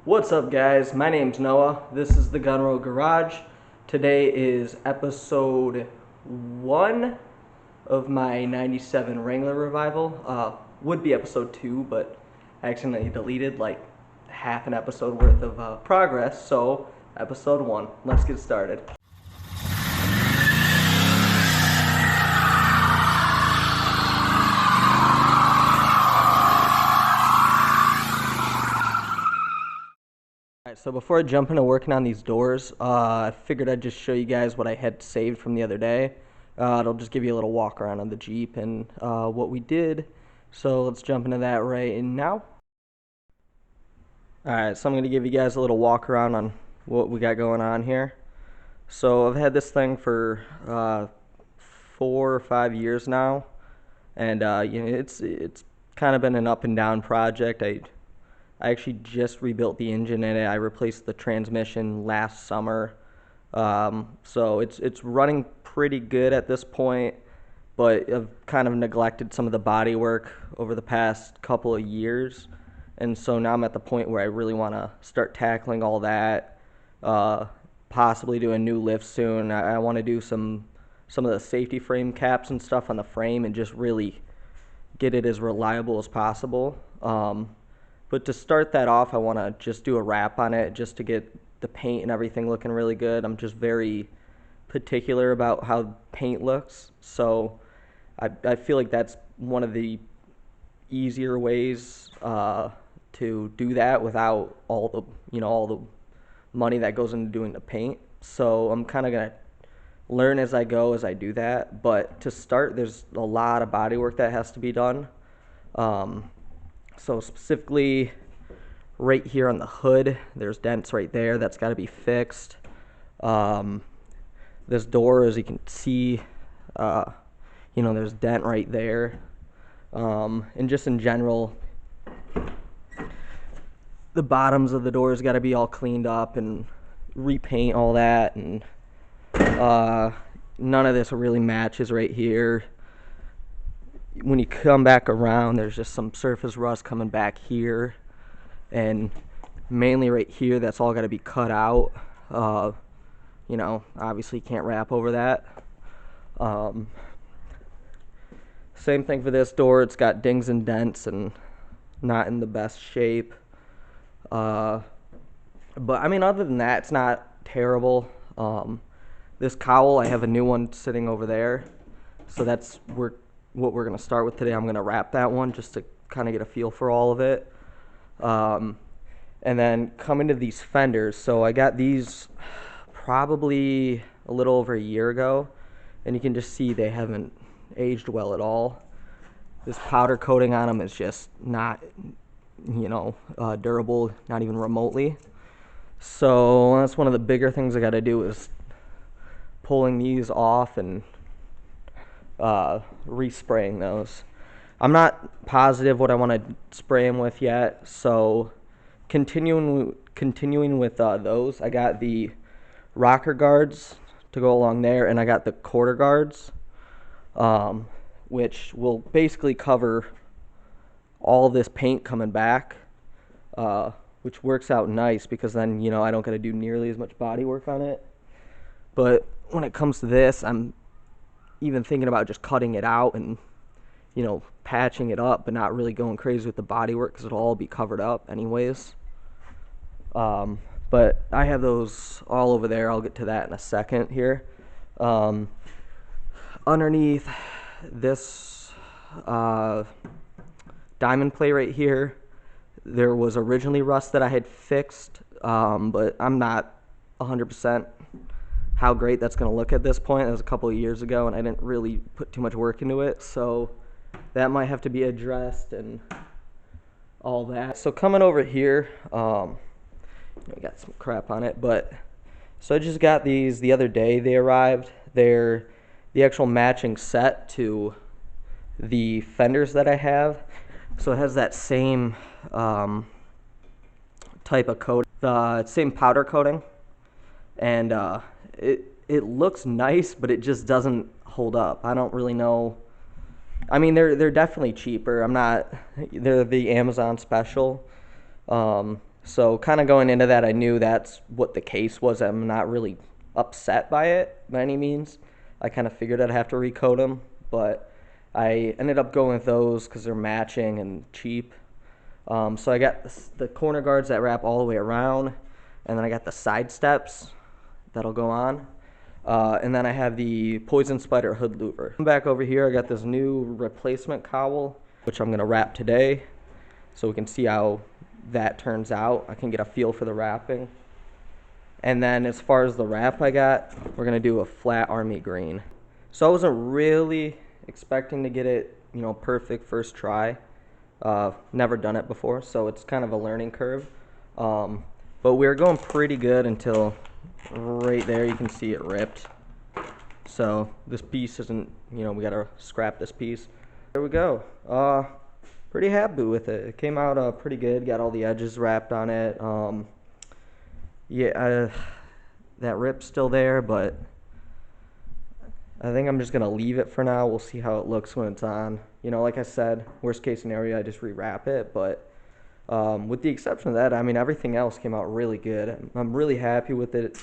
What's up, guys? My name's Noah. This is the Gun Road Garage. Today is episode 1 of my 97 Wrangler revival. Would be episode 2, but I accidentally deleted like half an episode worth of progress, so episode 1. Let's get started. Alright, so before I jump into working on these doors, I figured I'd just show you guys what I had saved from the other day. It'll just give you a little walk around on the Jeep and what we did. So let's jump into that right now. Alright, so I'm going to give you guys a little walk around on what we got going on here. So I've had this thing for 4 or 5 years now, and it's kind of been an up and down project. I actually just rebuilt the engine in it. I replaced the transmission last summer. So it's running pretty good at this point, but I've kind of neglected some of the body work over the past couple of years. And so now I'm at the point where I really want to start tackling all that, possibly do a new lift soon. I want to do some of the safety frame caps and stuff on the frame and just really get it as reliable as possible. But to start that off, I want to just do a wrap on it just to get the paint and everything looking really good. I'm just very particular about how paint looks, so I feel like that's one of the easier ways to do that without all the money that goes into doing the paint. So I'm kind of gonna learn as I go as I do that. But to start, there's a lot of body work that has to be done. So specifically right here on the hood, there's dents right there. That's got to be fixed. This door, as you can see, there's dent right there. And just in general, the bottoms of the doors got to be all cleaned up and repaint all that. And none of this really matches right here. When you come back around, there's just some surface rust coming back here, and mainly right here, that's all got to be cut out. Obviously can't wrap over that. Same thing for this door. It's got dings and dents and not in the best shape. But I mean, other than that, it's not terrible. This cowl, I have a new one sitting over there, so that's what we're going to start with today. I'm going to wrap that one just to kind of get a feel for all of it. And then come into these fenders. So I got these probably a little over a year ago, and you can just see they haven't aged well at all. This powder coating on them is just not, durable, not even remotely. So that's one of the bigger things I got to do is pulling these off and respraying those. I'm not positive what I want to spray them with yet, so continuing with those, I got the rocker guards to go along there, and I got the quarter guards, which will basically cover all this paint coming back, which works out nice because then I don't got to do nearly as much body work on it. But when it comes to this, I'm even thinking about just cutting it out and patching it up, but not really going crazy with the body work because it'll all be covered up anyways. But I have those all over there. I'll get to that in a second here. Underneath this diamond plate right here, there was originally rust that I had fixed, but I'm not 100% how great that's going to look at this point. That was a couple of years ago, and I didn't really put too much work into it, so that might have to be addressed and all that. So coming over here, I got some crap on it, but so I just got these the other day. They arrived. They're the actual matching set to the fenders that I have, so it has that same type of coat, the same powder coating, and it looks nice, but it just doesn't hold up. I don't really know. I mean, they're definitely cheaper. They're the Amazon special. So kind of going into that, I knew that's what the case was. I'm not really upset by it by any means. I kind of figured I'd have to recoat them, but I ended up going with those because they're matching and cheap. So I got the corner guards that wrap all the way around, and then I got the side steps that'll go on. And then I have the Poison Spider hood louver. Back over here, I got this new replacement cowl, which I'm gonna wrap today, so we can see how that turns out. I can get a feel for the wrapping. And then as far as the wrap I got, we're gonna do a flat army green. So I wasn't really expecting to get it, perfect first try. Never done it before, so it's kind of a learning curve. But we were going pretty good until right there you can see it ripped. So this piece isn't, we gotta scrap this piece. There we go. Pretty happy with it. It came out pretty good. Got all the edges wrapped on it. Yeah, that rip's still there, but I think I'm just gonna leave it for now. We'll see how it looks when it's on. Like I said, worst case scenario, I just rewrap it. But with the exception of that, I mean, everything else came out really good. I'm really happy with it,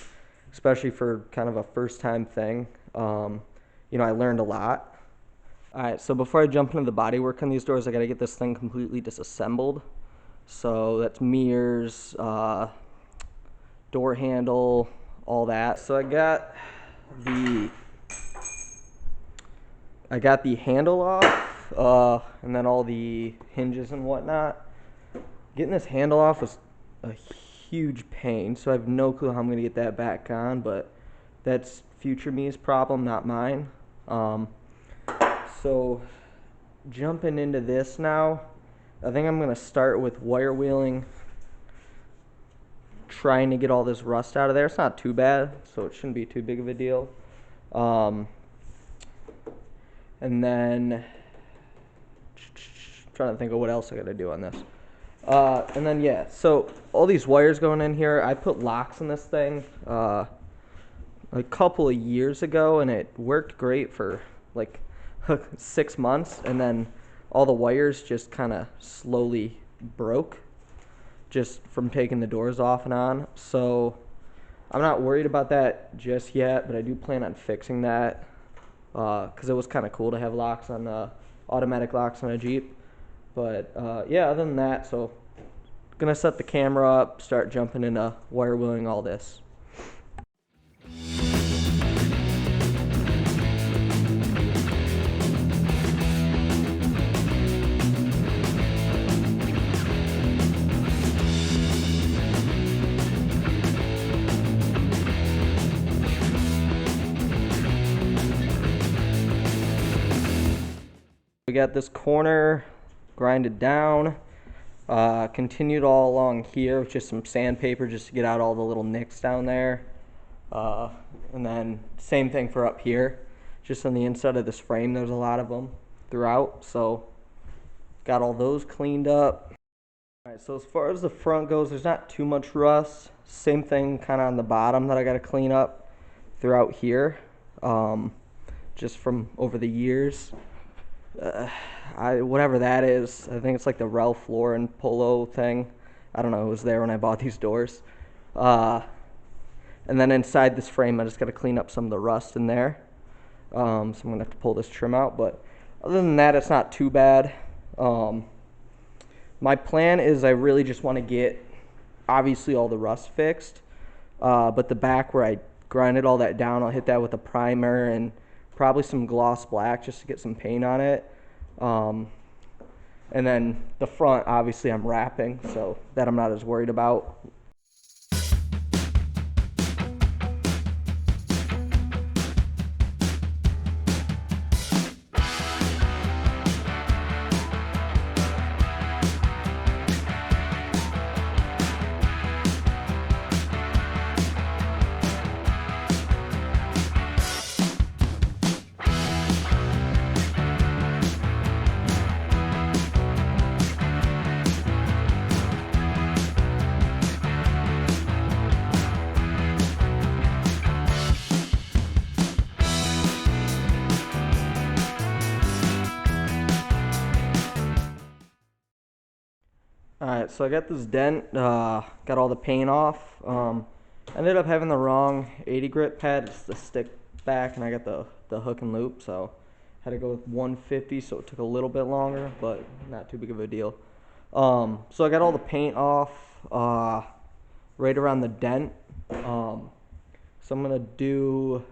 especially for kind of a first time thing. I learned a lot. All right, so before I jump into the bodywork on these doors, I gotta get this thing completely disassembled. So that's mirrors, door handle, all that. So I got the handle off, and then all the hinges and whatnot. Getting this handle off was a huge pain, so I have no clue how I'm gonna get that back on, but that's future me's problem, not mine. So jumping into this now, I think I'm gonna start with wire wheeling, trying to get all this rust out of there. It's not too bad, so it shouldn't be too big of a deal. And then trying to think of what else I gotta do on this. And then yeah, so all these wires going in here, I put locks in this thing a couple of years ago, and it worked great for like 6 months, and then all the wires just kind of slowly broke just from taking the doors off and on. So I'm not worried about that just yet, but I do plan on fixing that because it was kind of cool to have locks on automatic locks on a Jeep. But yeah, other than that, so gonna set the camera up, start jumping into wire wheeling all this. We got this corner grinded down, continued all along here with just some sandpaper just to get out all the little nicks down there, and then same thing for up here, just on the inside of this frame. There's a lot of them throughout, so got all those cleaned up. All right, so as far as the front goes, there's not too much rust. Same thing kind of on the bottom that I got to clean up throughout here, just from over the years. Whatever that is, I think it's like the Ralph Lauren polo thing. I don't know, it was there when I bought these doors. And then inside this frame, I just got to clean up some of the rust in there. So I'm going to have to pull this trim out, but other than that, it's not too bad. My plan is I really just want to get, obviously, all the rust fixed. But the back where I grinded all that down, I'll hit that with a primer and probably some gloss black just to get some paint on it. And then the front, obviously I'm wrapping, so that I'm not as worried about. so I got this dent, got all the paint off. Ended up having the wrong 80 grit pad. It's the stick back, and I got the hook and loop, so had to go with 150, so it took a little bit longer, but not too big of a deal. So I got all the paint off right around the dent. So I'm gonna do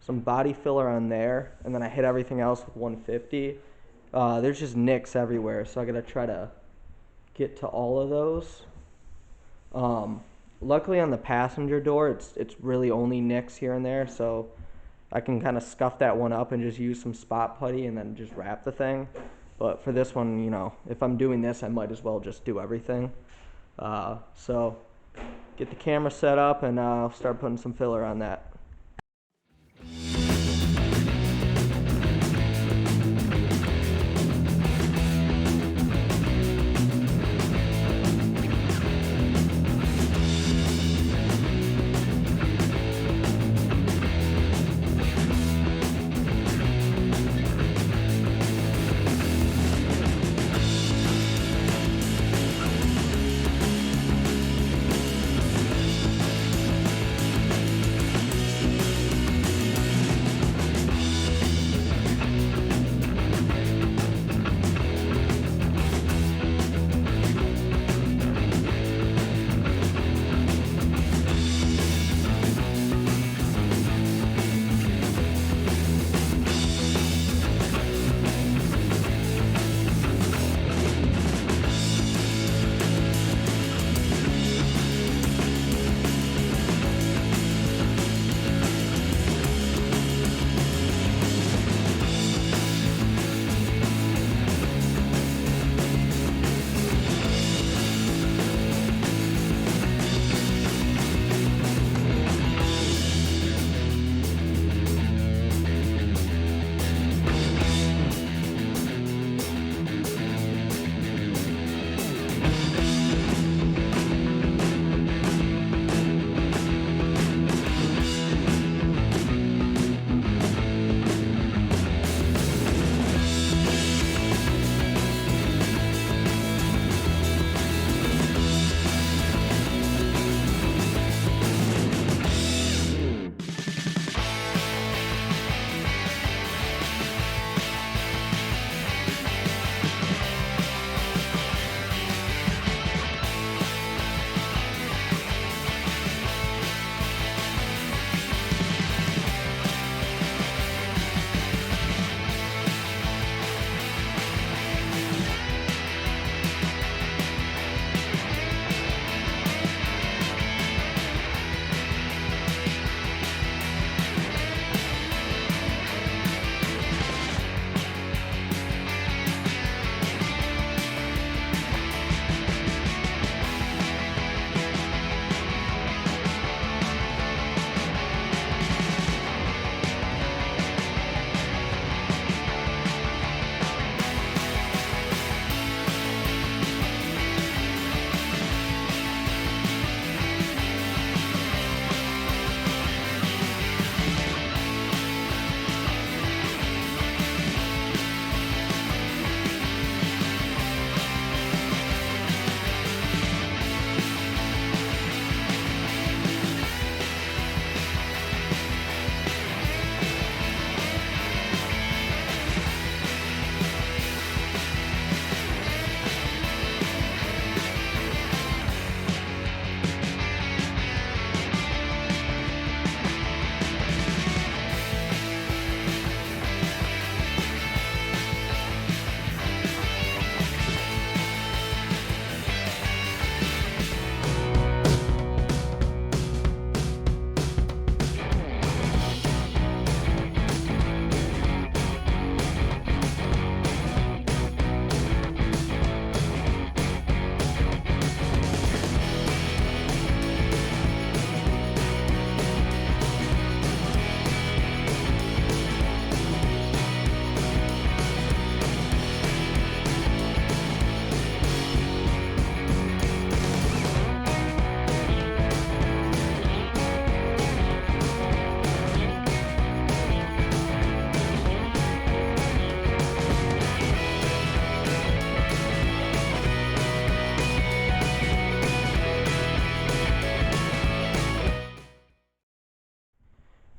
some body filler on there, and then I hit everything else with 150. There's just nicks everywhere, so I gotta try to get to all of those. Luckily on the passenger door, it's really only nicks here and there, so I can kind of scuff that one up and just use some spot putty and then just wrap the thing. But for this one, you know, if I'm doing this, I might as well just do everything. So get the camera set up, and I'll start putting some filler on that.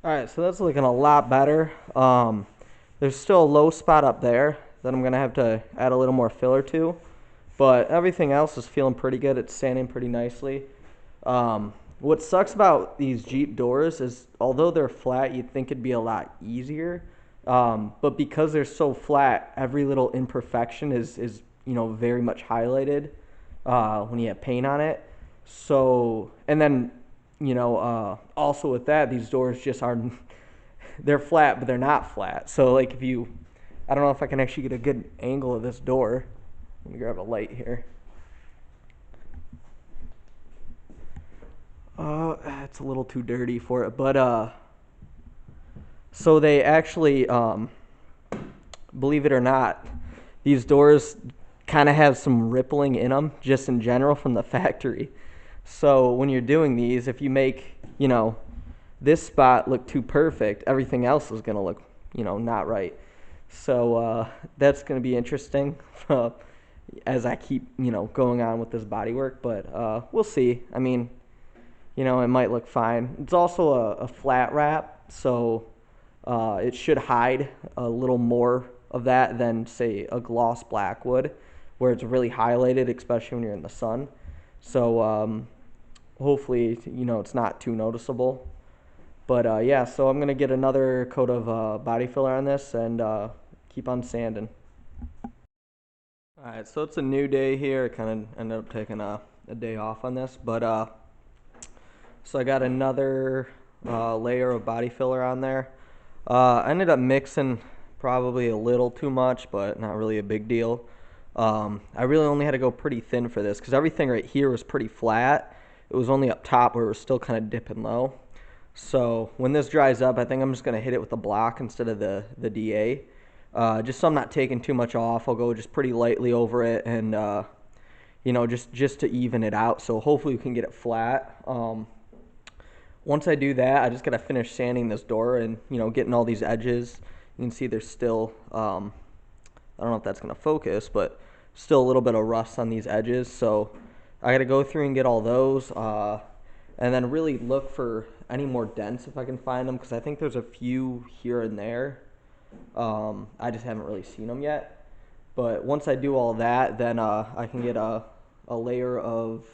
Alright, so that's looking a lot better. There's still a low spot up there that I'm going to have to add a little more filler to. But everything else is feeling pretty good. It's sanding pretty nicely. What sucks about these Jeep doors is although they're flat, you'd think it'd be a lot easier. But because they're so flat, every little imperfection is very much highlighted when you have paint on it. So, and then, also with that, these doors just are, they're flat, but they're not flat. So, like, I don't know if I can actually get a good angle of this door. Let me grab a light here. It's a little too dirty for it, but, so they actually, believe it or not, these doors kind of have some rippling in them just in general from the factory. So when you're doing these, if you make, this spot look too perfect, everything else is going to look, not right. So that's going to be interesting as I keep, going on with this bodywork. But we'll see. I mean, it might look fine. It's also a flat wrap, so it should hide a little more of that than, say, a gloss black would, where it's really highlighted, especially when you're in the sun. So hopefully, it's not too noticeable. But yeah, so I'm going to get another coat of body filler on this and keep on sanding. Alright, so it's a new day here. I kind of ended up taking a day off on this. But so I got another layer of body filler on there. I ended up mixing probably a little too much, but not really a big deal. I really only had to go pretty thin for this because everything right here was pretty flat. It was only up top where it was still kind of dipping low. So when this dries up, I think I'm just going to hit it with the block instead of the DA. Just so I'm not taking too much off. I'll go just pretty lightly over it and, just to even it out. So hopefully we can get it flat. Once I do that, I just got to finish sanding this door and, getting all these edges. You can see there's still, I don't know if that's going to focus, but still a little bit of rust on these edges. So I got to go through and get all those and then really look for any more dents if I can find them because I think there's a few here and there. I just haven't really seen them yet. But once I do all that, then I can get a layer of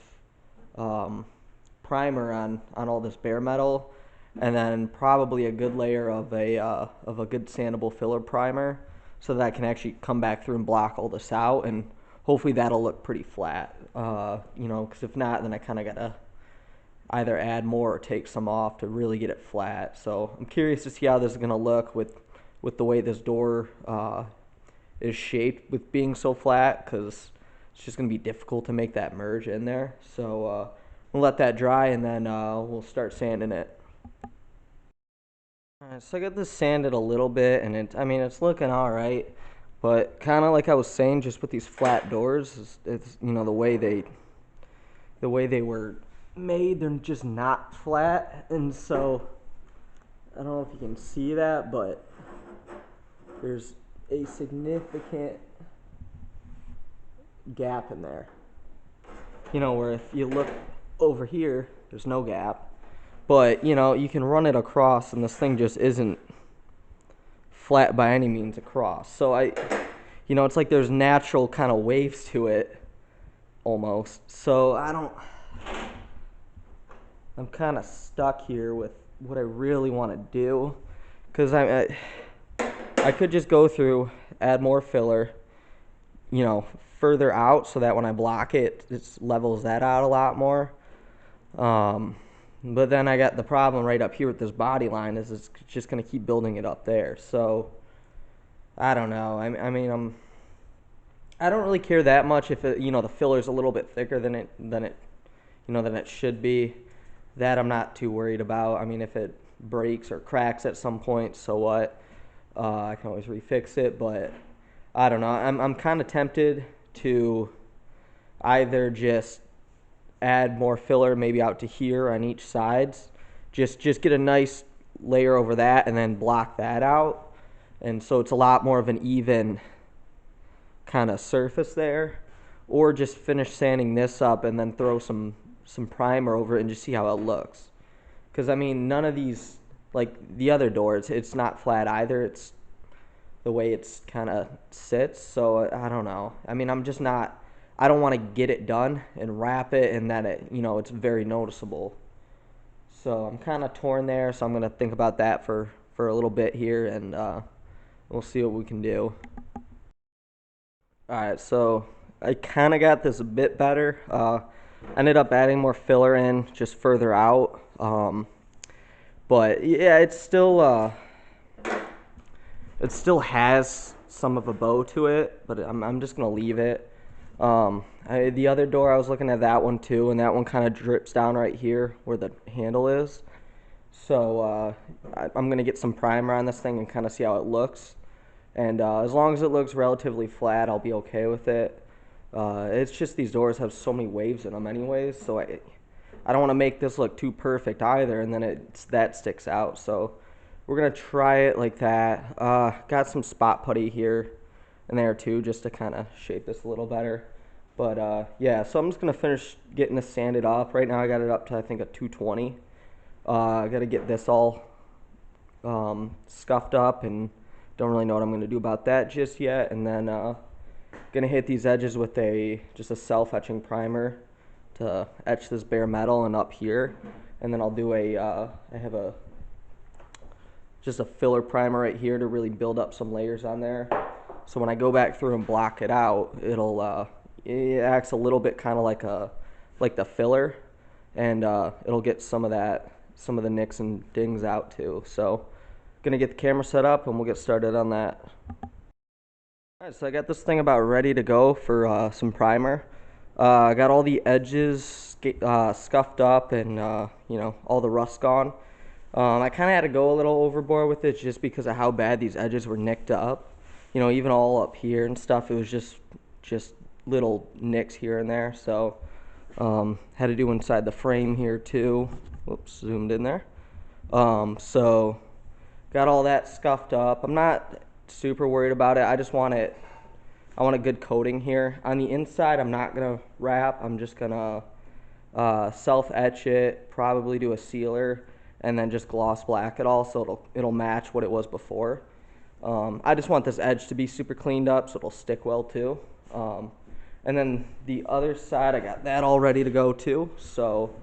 primer on all this bare metal, and then probably a good layer of a good sandable filler primer, so that I can actually come back through and block all this out, and hopefully that'll look pretty flat. Because if not, then I kind of gotta either add more or take some off to really get it flat. So I'm curious to see how this is gonna look with the way this door is shaped with being so flat, because it's just gonna be difficult to make that merge in there. So we'll let that dry and then we'll start sanding it. Alright, so I got this sanded a little bit and it's looking alright, but kind of like I was saying, just with these flat doors, it's the way they were made, they're just not flat, and so I don't know if you can see that, but there's a significant gap in there. Where if you look over here, there's no gap. But, you can run it across, and this thing just isn't flat by any means across. So it's like there's natural kind of waves to it, almost. So I'm kind of stuck here with what I really want to do. Because I could just go through, add more filler, further out so that when I block it, it levels that out a lot more. But then I got the problem right up here with this body line is it's just going to keep building it up there. So I don't know. I don't really care that much if the filler's a little bit thicker than it should be. That I'm not too worried about. If it breaks or cracks at some point, so what? I can always refix it, but I don't know. I'm kind of tempted to either just add more filler maybe out to here on each sides, just get a nice layer over that and then block that out, and so it's a lot more of an even kind of surface there, or just finish sanding this up and then throw some primer over it and just see how it looks. Because none of these like the other door, it's not flat either. It's the way it's kind of sits. So I don't know. I mean, I'm just not. I don't want to get it done and wrap it, and then it's very noticeable. So I'm kind of torn there. So I'm gonna think about that for a little bit here, and we'll see what we can do. All right, so I kind of got this a bit better. Ended up adding more filler in just further out. But yeah, it still has some of a bow to it, but I'm just gonna leave it. The other door, I was looking at that one too, and that one kind of drips down right here where the handle is. So I'm gonna get some primer on this thing and kind of see how it looks. And as long as it looks relatively flat, I'll be okay with it. It's just these doors have so many waves in them anyways, so I don't want to make this look too perfect either, and then that sticks out. So we're gonna try it like that. Got some spot putty here and there too, just to kind of shape this a little better. But yeah, so I'm just gonna finish getting this sanded off. Right now I got it up to, I think, a 220. I gotta get this all scuffed up, and don't really know what I'm gonna do about that just yet. And then gonna hit these edges with just a self-etching primer to etch this bare metal and up here. And then I'll do I have just a filler primer right here to really build up some layers on there. So when I go back through and block it out, it acts a little bit kind of like the filler, and it'll get some of the nicks and dings out too. So gonna get the camera set up and we'll get started on that. Alright, so I got this thing about ready to go for some primer. I got all the edges scuffed up and all the rust gone. I kind of had to go a little overboard with it just because of how bad these edges were nicked up. Even all up here and stuff, it was just little nicks here and there. So had to do inside the frame here too. Whoops, zoomed in there. So got all that scuffed up. I'm not super worried about it. I want a good coating here. On the inside, I'm not gonna wrap. I'm just gonna self-etch it, probably do a sealer, and then just gloss black it all so it'll match what it was before. I just want this edge to be super cleaned up so it'll stick well too. And then the other side, I got that all ready to go too. So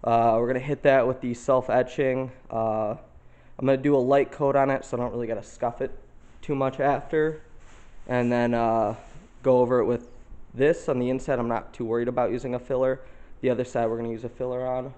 we're gonna hit that with the self-etching. I'm gonna do a light coat on it so I don't really gotta scuff it too much after. And then go over it with this. On the inside, I'm not too worried about using a filler. The other side, we're gonna use a filler on.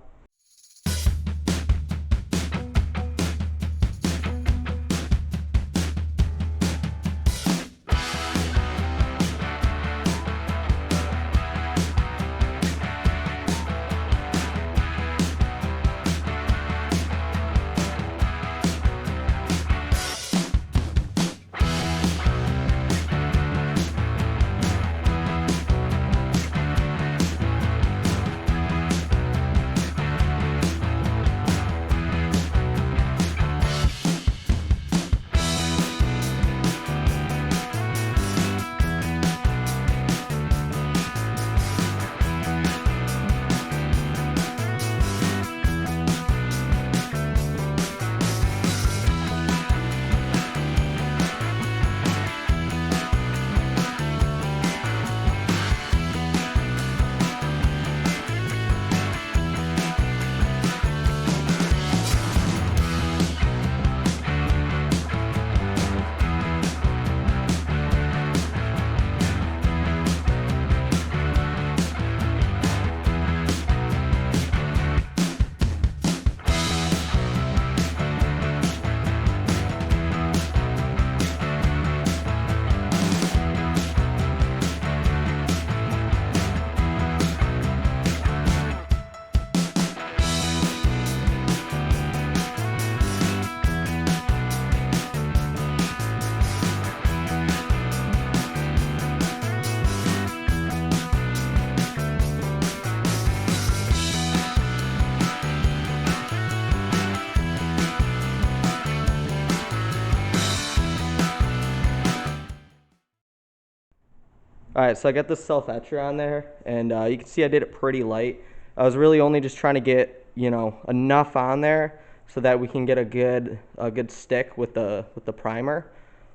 Alright, so I got this self-etcher on there, and you can see I did it pretty light. I was really only just trying to get, enough on there so that we can get a good stick with the primer.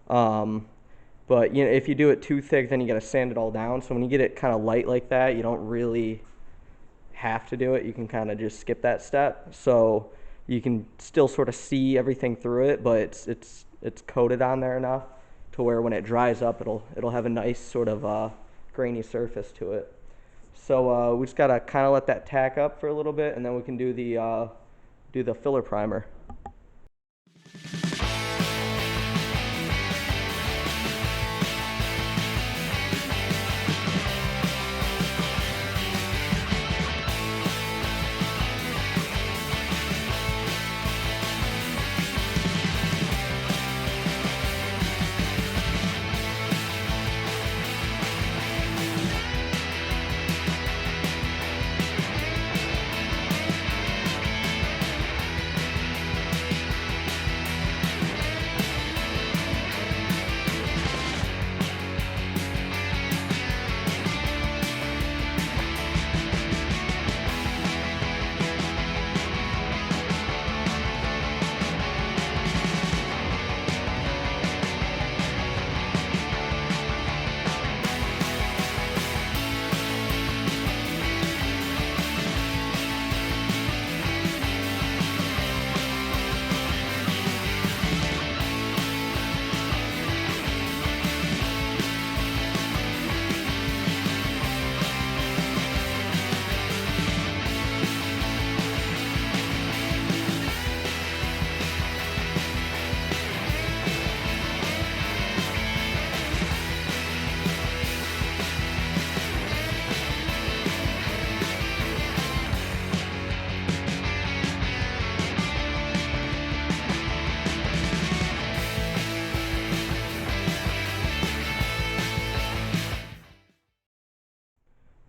Um, but if you do it too thick, then you gotta sand it all down. So when you get it kind of light like that, you don't really have to do it. You can kind of just skip that step. So you can still sort of see everything through it, but it's coated on there enough to where when it dries up, it'll have a nice sort of grainy surface to it. So we just gotta kind of let that tack up for a little bit, and then we can do the filler primer.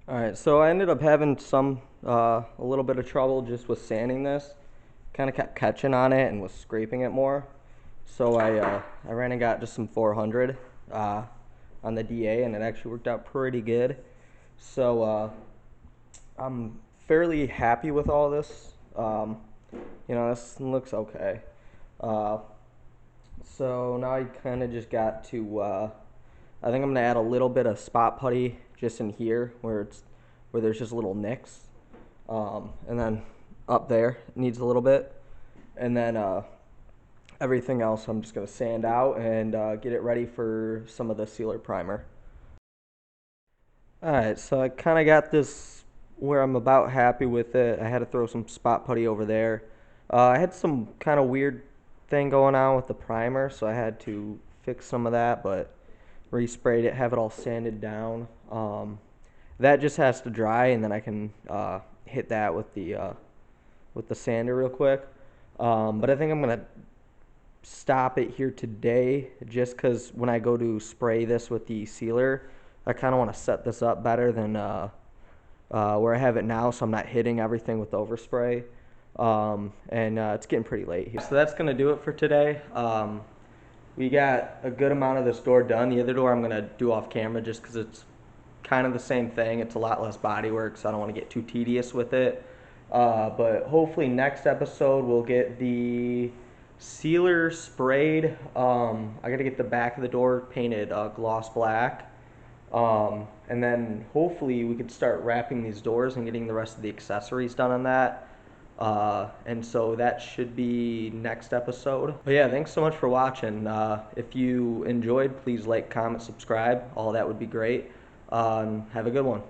All right, so I ended up having a little bit of trouble just with sanding this. Kind of kept catching on it and was scraping it more. So I ran and got just some 400 on the DA, and it actually worked out pretty good. So I'm fairly happy with all this. This looks okay. So now I kind of just got to, I think I'm gonna add a little bit of spot putty just in here where there's just little nicks, and then up there it needs a little bit, and then everything else I'm just gonna sand out and get it ready for some of the sealer primer. All right, so I kind of got this where I'm about happy with it. I had to throw some spot putty over there. I had some kind of weird thing going on with the primer, so I had to fix some of that, but resprayed it, have it all sanded down. That just has to dry, and then I can hit that with the sander real quick. But I think I'm gonna stop it here today, just because when I go to spray this with the sealer, I kind of want to set this up better than where I have it now, so I'm not hitting everything with overspray. It's getting pretty late here. So that's gonna do it for today. We got a good amount of this door done. The other door I'm gonna do off camera just because it's kind of the same thing. It's a lot less bodywork, so I don't want to get too tedious with it. But hopefully next episode we'll get the sealer sprayed. I gotta get the back of the door painted gloss black. And then hopefully we could start wrapping these doors and getting the rest of the accessories done on that. And so that should be next episode. But yeah, thanks so much for watching. If you enjoyed, please like, comment, subscribe. All that would be great. Have a good one.